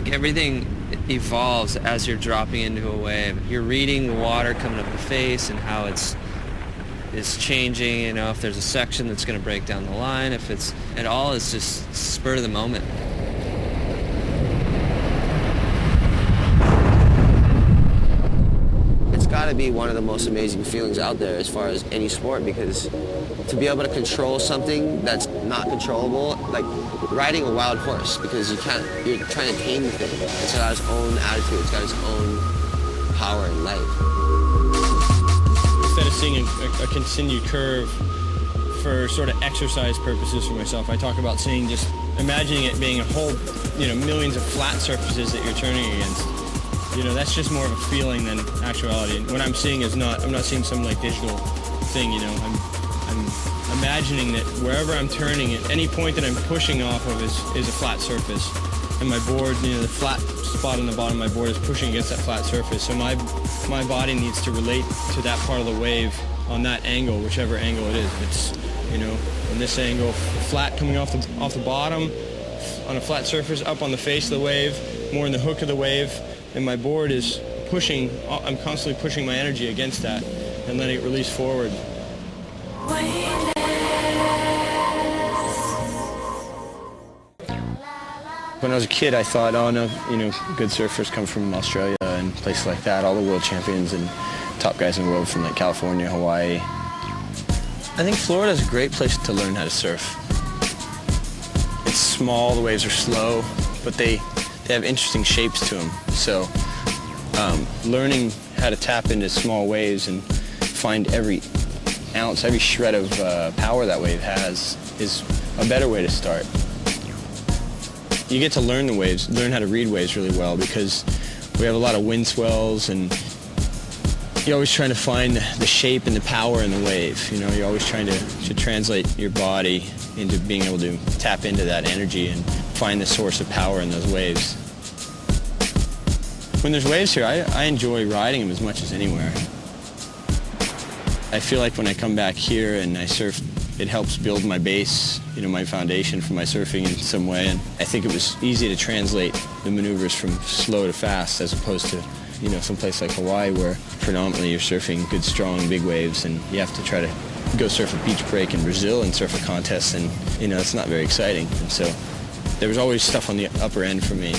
like everything evolves as you're dropping into a wave. You're reading the water coming up the face and how it's changing, you know, if there's a section that's going to break down the line, it all is just spur of the moment. It's got to be one of the most amazing feelings out there as far as any sport, because to be able to control something that's not controllable, like riding a wild horse, because you're trying to tame the thing. It's got its own attitude, it's got its own power and life. Instead of seeing a continued curve for sort of exercise purposes for myself, I talk about seeing, just imagining it being a whole, you know, millions of flat surfaces that you're turning against. You know, that's just more of a feeling than actuality. What I'm seeing is I'm not seeing some like digital thing, you know. I'm imagining that wherever I'm turning, at any point that I'm pushing off of is a flat surface. And my board, you know, the flat spot on the bottom of my board is pushing against that flat surface. So my body needs to relate to that part of the wave on that angle, whichever angle it is. If it's, you know, in this angle, flat coming off the bottom, on a flat surface, up on the face of the wave, more in the hook of the wave, and my board is pushing, I'm constantly pushing my energy against that and letting it release forward. When I was a kid, I thought, oh no, you know, good surfers come from Australia and places like that. All the world champions and top guys in the world from like California, Hawaii. I think Florida is a great place to learn how to surf. It's small, the waves are slow, but they have interesting shapes to them. So learning how to tap into small waves and find every ounce, every shred of power that wave has is a better way to start. You get to learn the waves, learn how to read waves really well, because we have a lot of wind swells and you're always trying to find the shape and the power in the wave. You know, you're always trying to translate your body into being able to tap into that energy and find the source of power in those waves. When there's waves here, I enjoy riding them as much as anywhere. I feel like when I come back here and I surf, it helps build my base, you know, my foundation for my surfing in some way. And I think it was easy to translate the maneuvers from slow to fast, as opposed to, you know, someplace like Hawaii where predominantly you're surfing good, strong, big waves, and you have to try to go surf a beach break in Brazil and surf a contest, and, you know, it's not very exciting. And so there was always stuff on the upper end for me.